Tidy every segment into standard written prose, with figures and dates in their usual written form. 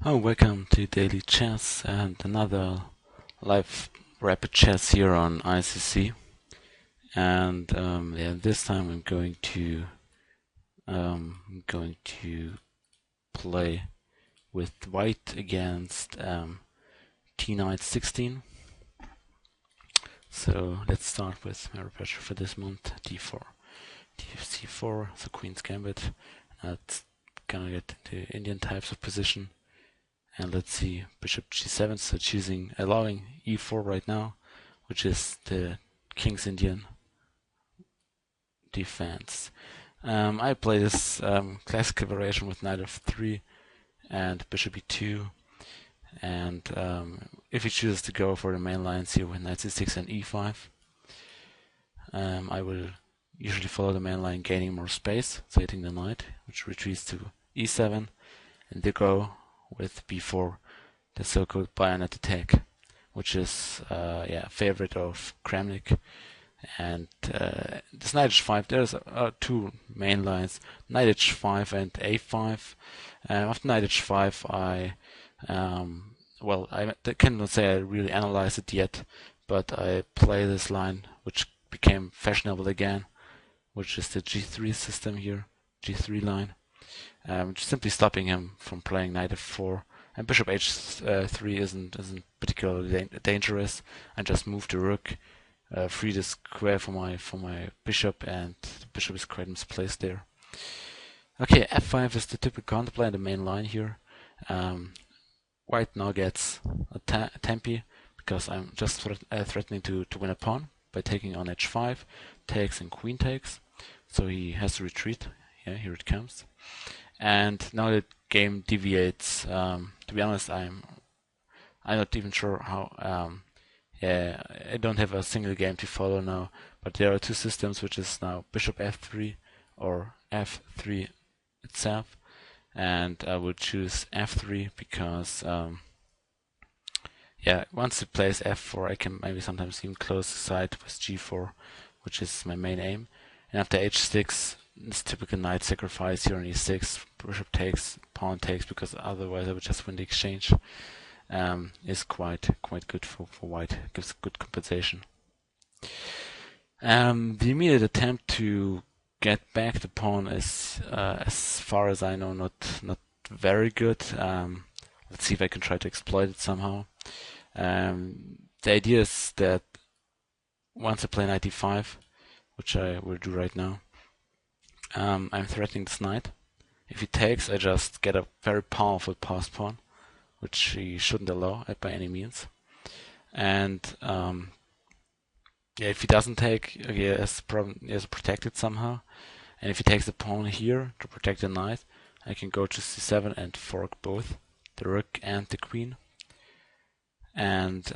Oh, welcome to Daily Chess and another live rapid chess here on ICC. And this time I'm going to play with white against T Knight 16. So let's start with my repetition for this month: D4, C4, so Queen's Gambit. That's gonna get into Indian types of position. And let's see, Bishop G7, so allowing E4 right now, which is the King's Indian defense. I play this classical variation with Knight F3 and Bishop E2. And if he chooses to go for the main lines here with Knight C6 and E5, I will usually follow the main line, gaining more space, so hitting the knight, which retreats to E7, and they go with B4, the so-called Bayonet attack, which is favorite of Kramnik. And this Knight H5, there's two main lines, Knight H5 and A5. After Knight H5, I cannot say I really analyzed it yet, but I play this line, which became fashionable again, which is the G3 system here, G3 line. Just simply stopping him from playing Knight F4, and Bishop H3 isn't particularly dangerous. I just move the rook, free the square for my bishop, and the bishop is quite misplaced there. Okay, F5 is the typical counterplay in the main line here. White now gets a tempi because I'm just threatening to win a pawn by taking on H5, takes and queen takes. So he has to retreat. Yeah, here it comes. And now the game deviates. To be honest, I'm not even sure how. I don't have a single game to follow now, but there are two systems, which is now Bishop F3 or F3 itself, and I will choose F3 because once it plays F4, I can maybe sometimes even close the side with G4, which is my main aim. And after H6, this typical knight sacrifice here on E6, bishop takes, pawn takes, because otherwise I would just win the exchange. Is quite good for white. Gives good compensation. The immediate attempt to get back the pawn is, as far as I know, not very good. Let's see if I can try to exploit it somehow. The idea is that once I play knight e5, which I will do right now, I'm threatening this knight. If he takes, I just get a very powerful passed pawn, which he shouldn't allow by any means. And if he doesn't take, he has protected somehow. And if he takes the pawn here to protect the knight, I can go to c7 and fork both the rook and the queen. And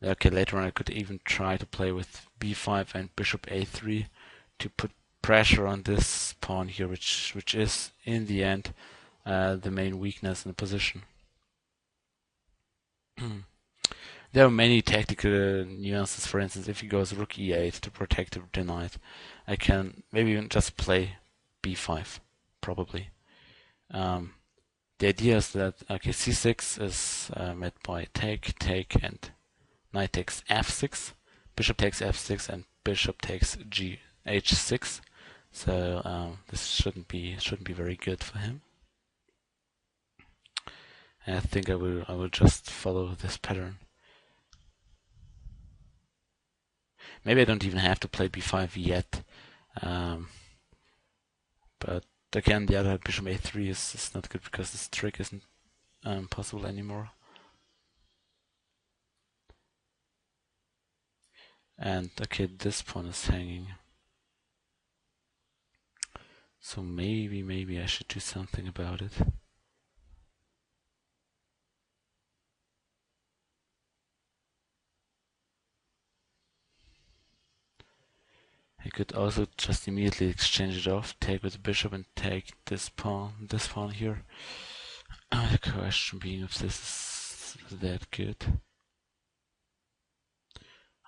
later on I could even try to play with b5 and bishop a3 to put pressure on this pawn here, which is in the end the main weakness in the position. There are many tactical nuances. For instance, if he goes rook e8 to protect the knight, I can maybe even just play b5, probably. The idea is that c6 is met by take, and knight takes f6, bishop takes f6, and bishop takes h6. So this shouldn't be very good for him. And I think I will just follow this pattern. Maybe I don't even have to play b5 yet. But again, the other bishop a3 is not good because this trick isn't possible anymore. And this pawn is hanging. So maybe I should do something about it. I could also just immediately exchange it off, take with the bishop and take this pawn here. The question being if this is that good.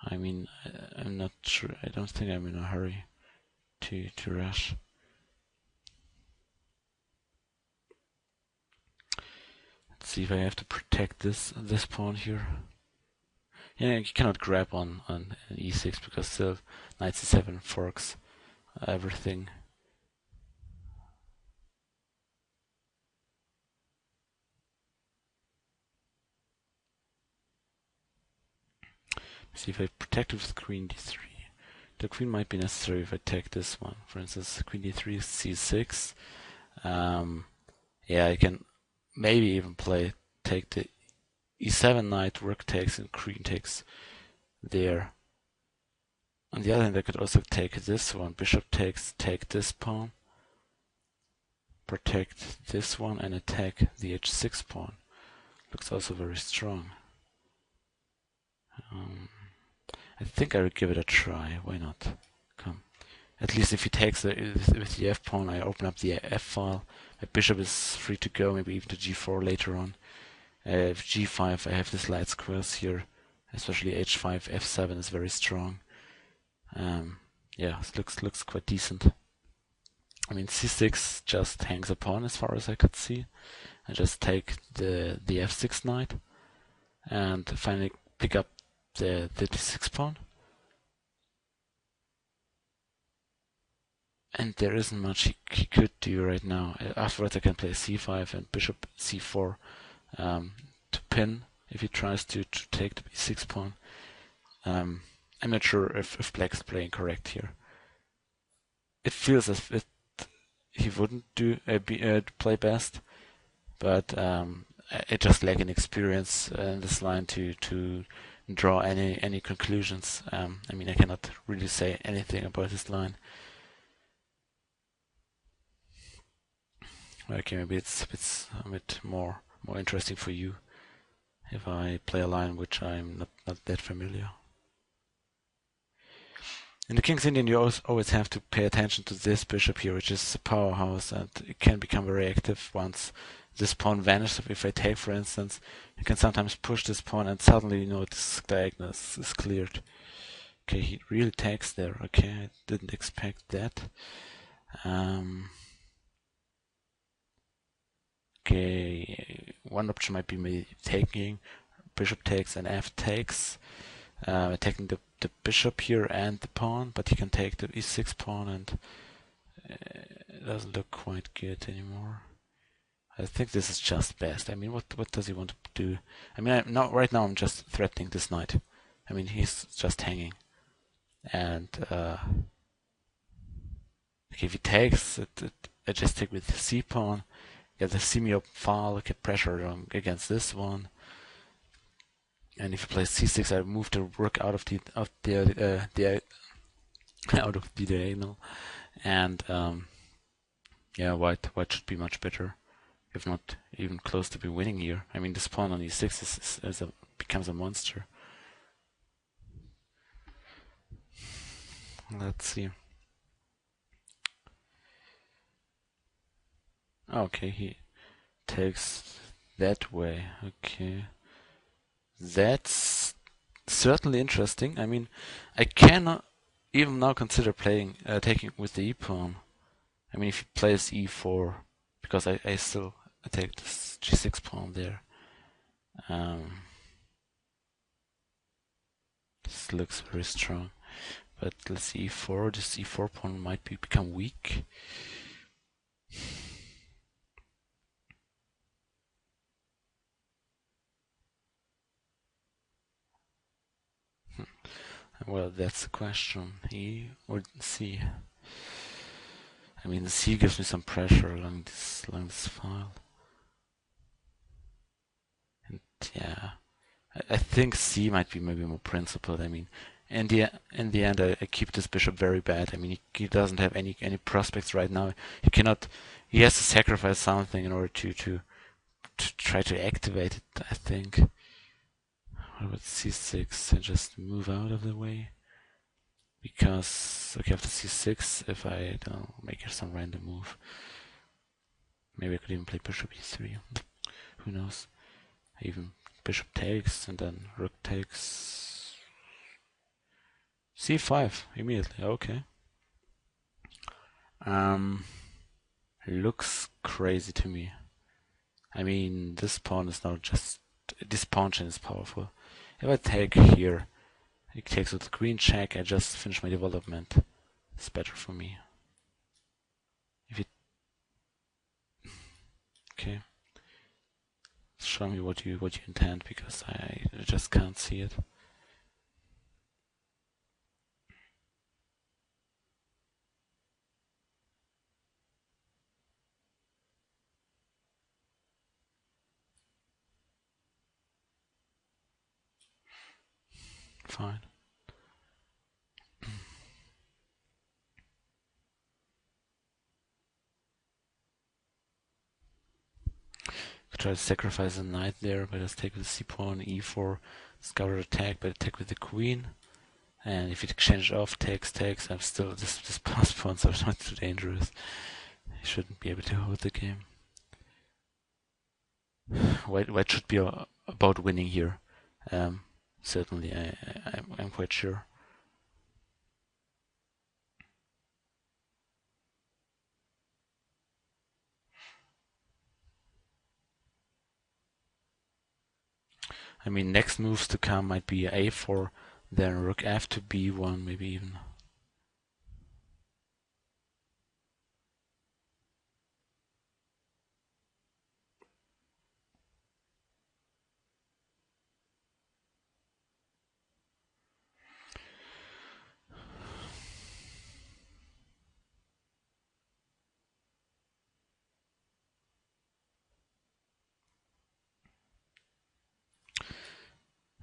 I mean, I'm not sure. I don't think I'm in a hurry to rush. see if I have to protect this pawn here. Yeah, you cannot grab on e6 because still knight c7 forks everything. See if I protect it with queen d3. The queen might be necessary if I take this one. For instance, queen d3, c6. Yeah, I can maybe even take the e7 knight, rook takes, and queen takes there. On the other hand, I could also take this one, bishop takes, take this pawn, protect this one, and attack the h6 pawn. Looks also very strong. I think I will give it a try. Why not? Come. At least if he takes with the f pawn, I open up the f file. My bishop is free to go, maybe even to g4 later on. If g5, I have these light squares here, especially h5, f7 is very strong. Yeah, it looks quite decent. I mean, c6 just hangs a pawn as far as I could see. I just take the f6 knight and finally pick up the d6 pawn. And there isn't much he could do right now. Afterwards I can play c5 and bishop c4 to pin if he tries to take the b6 pawn. I'm not sure if black is playing correct here. It feels as if he wouldn't play best, but I just lack an experience in this line to draw any conclusions. I mean, I cannot really say anything about this line. Okay, maybe it's a bit more interesting for you if I play a line which I'm not that familiar. In the King's Indian, you always have to pay attention to this bishop here, which is a powerhouse, and it can become very active once this pawn vanishes. If I take, for instance, you can sometimes push this pawn, and suddenly you know this diagonal is cleared. Okay, he really takes there. Okay, I didn't expect that. Okay, one option might be maybe taking bishop takes and f takes, attacking the bishop here and the pawn, but he can take the e6 pawn, and it doesn't look quite good anymore. I think this is just best. I mean, what does he want to do? I mean, right now I'm just threatening this knight. I mean, he's just hanging, and okay, if he takes it, I just take with the c pawn. Get the semi-open file, get pressure against this one. And if he plays c6, I move the rook out of the diagonal, and yeah, white should be much better, if not even close to be winning here. I mean, this pawn on e6 becomes a monster. Let's see. Okay, he takes that way. Okay. That's certainly interesting. I mean, I cannot even now consider taking with the e-pawn. I mean, if he plays e4, because I still take this g6 pawn there. This looks very strong. But let's see, e4. This e4 pawn might become weak. Well, that's the question. E or C? I mean, the C gives me some pressure along this file. And yeah, I think C might be maybe more principled. I mean, in the end, I keep this bishop very bad. I mean, he doesn't have any prospects right now. He has to sacrifice something in order to try to activate it, I think. What about c6? I just move out of the way. Because, okay, after c6, if I don't make some random move, maybe I could even play bishop e3. Who knows? Even bishop takes, and then rook takes. c5 immediately. Okay. Looks crazy to me. I mean, this pawn is now just... This pawn chain is powerful. If I take here, it takes with the queen check, I just finish my development. It's better for me. If it... Okay. Show me what you intend, because I just can't see it. Fine. Could try to sacrifice a knight there, but just take with the c pawn, e4, discover attack, but attack with the queen. And if it exchanges off, takes, I'm still this pass pawns are not too dangerous. He shouldn't be able to hold the game. White should be about winning here. Certainly, I'm quite sure. I mean, next moves to come might be a4, then rook f to b1, maybe even.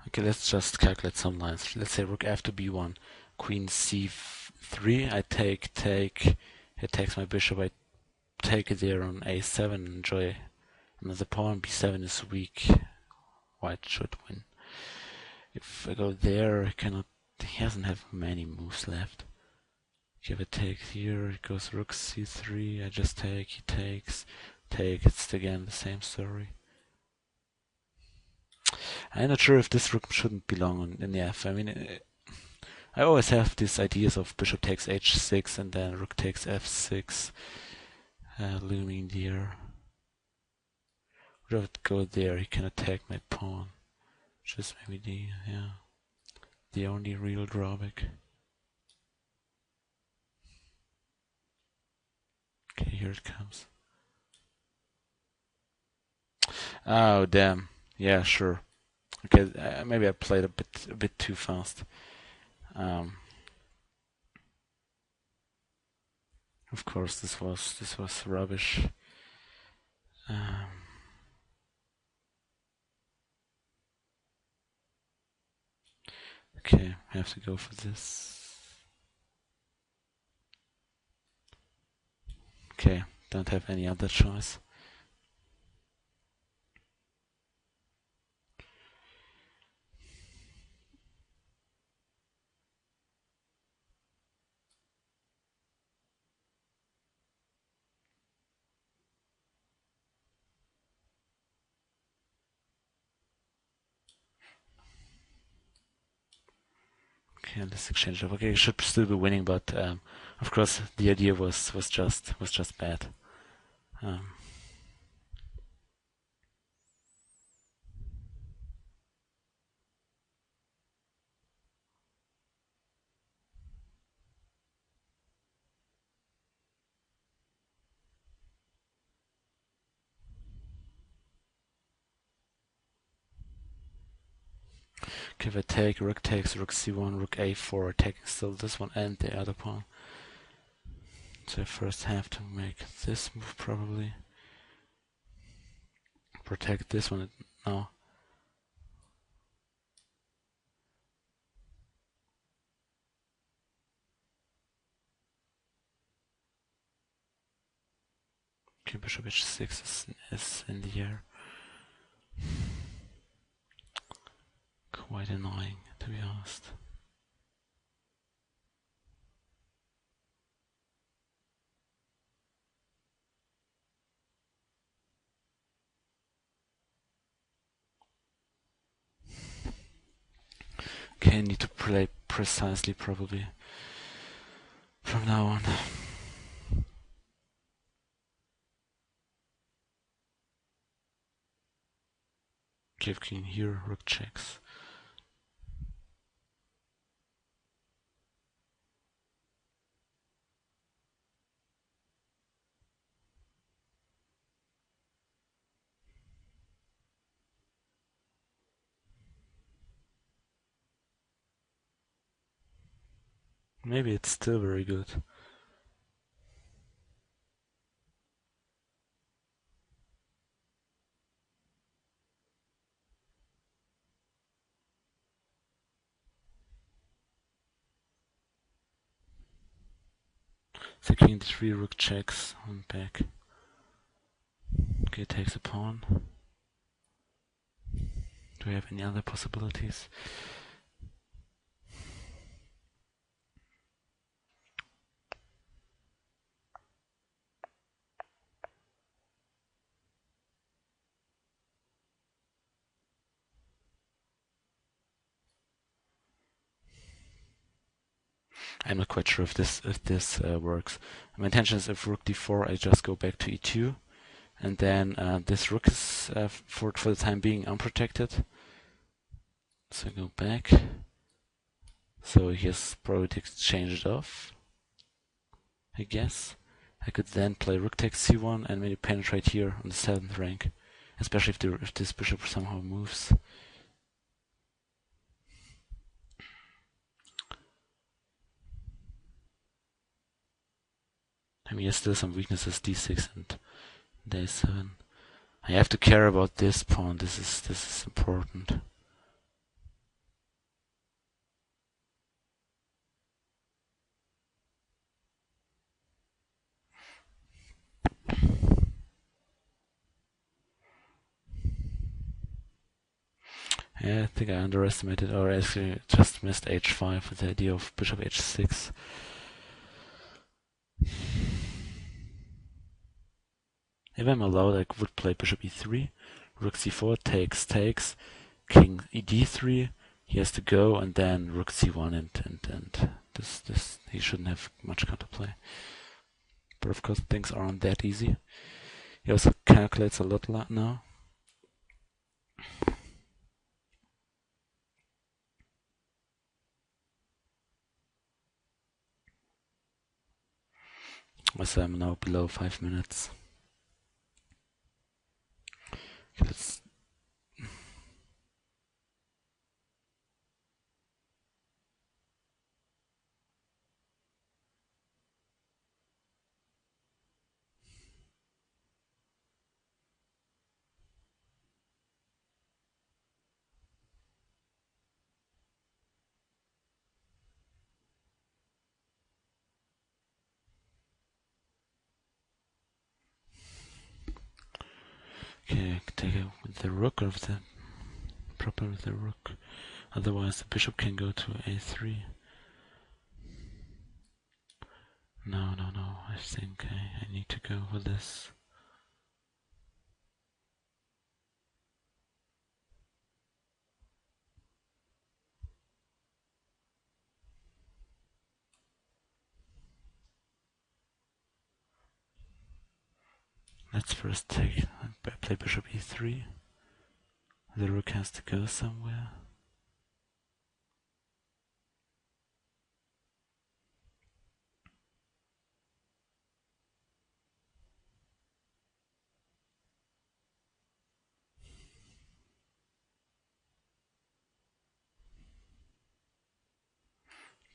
Okay, let's just calculate some lines. Let's say rook f to b1, queen c3, I take, it takes my bishop, I take it there on a7, enjoy another pawn, b7 is weak, white should win. If I go there, he doesn't have many moves left. Give a take here, it goes rook c3, I just take, he takes, take, it's again the same story. I'm not sure if this rook shouldn't belong in the f. I mean, I always have these ideas of bishop takes h6 and then rook takes f6 looming there. Would I would go there, he can attack my pawn. Which is maybe the only real drawback. Okay, here it comes. Oh damn! Yeah, sure. Okay, maybe I played a bit too fast. Of course, this was rubbish. Okay, I have to go for this. Okay, don't have any other choice. Okay, let's exchange up. Okay, I should still be winning, but of course the idea was just bad. Okay, if I take, rook takes, rook c1, rook a4, attacking still this one and the other pawn. So I first have to make this move probably. Protect this one now. Okay, bishop h6 is in the air. Quite annoying, to be honest. Okay, I need to play precisely probably from now on. give king here, rook checks. Maybe it's still very good. So king d3, rook checks, and back. Okay, takes a pawn. Do we have any other possibilities? I'm not quite sure if this works. My intention is if rook d4, I just go back to e2, and then this rook is for the time being unprotected. So I go back. So he has probably to exchange it off, I guess. I could then play rook takes c1 and maybe penetrate here on the 7th rank, especially if this bishop somehow moves. I mean, there's still some weaknesses, d6 and d7. I have to care about this pawn. This is important. Yeah, I think I underestimated, or actually just missed h5 with the idea of bishop h6. If I'm allowed, I would play bishop e3, rook c4, takes, king d3, he has to go, and then rook c1, and this he shouldn't have much counterplay. But of course things aren't that easy. He also calculates a lot now. So I'm now below 5 minutes. Let's okay, take it with the rook, or with the proper with the rook. Otherwise the bishop can go to a3. No, I think I need to go with this. Let's first play bishop e3. The rook has to go somewhere.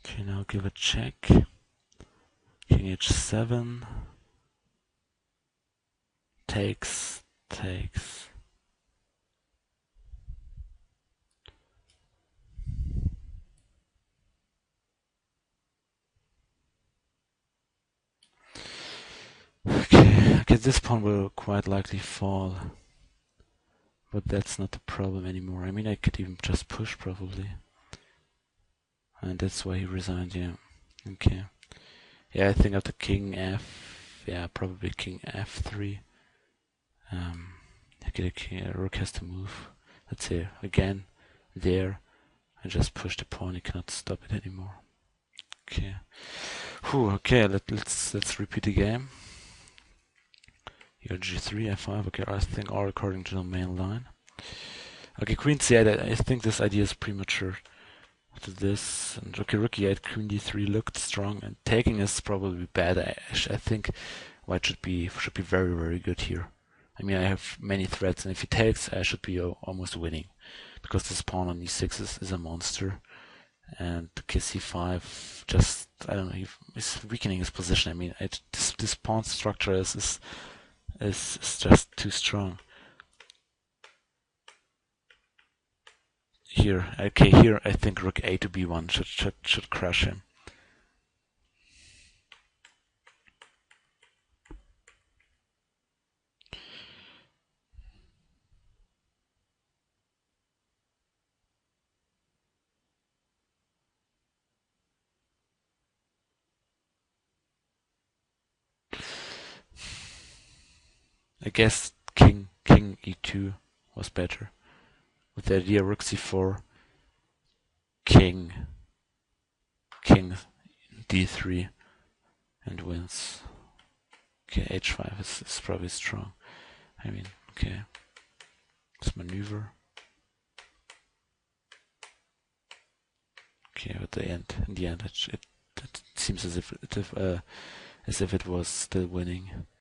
Okay, now give a check. King h7. Takes. Okay, this pawn will quite likely fall. But that's not the problem anymore. I mean, I could even just push probably. And that's why he resigned, yeah. Okay. Yeah, I think after king f, yeah, probably king f3. A rook has to move. Let's say again, there. I just push the pawn, he cannot stop it anymore. Okay. Whew, okay, let's repeat the game. Here g3, f5, okay, I think all according to the main line. Okay, queen c8. I think this idea is premature. To this, and rook e8, queen d3 looked strong, and taking is probably bad. I think white should be very, very good here. I mean, I have many threats, and if he takes, I should be almost winning, because this pawn on e6 is a monster, and the c5 just, I don't know, he's weakening his position. I mean, this pawn structure is just too strong. Here, okay, here I think rook a to b1 should crush him. I guess king e2 was better. With the idea rook c4, king d3, and wins. Okay, h5 is probably strong. I mean, okay, let's maneuver. Okay, at the end, in the end, it seems as if it was still winning.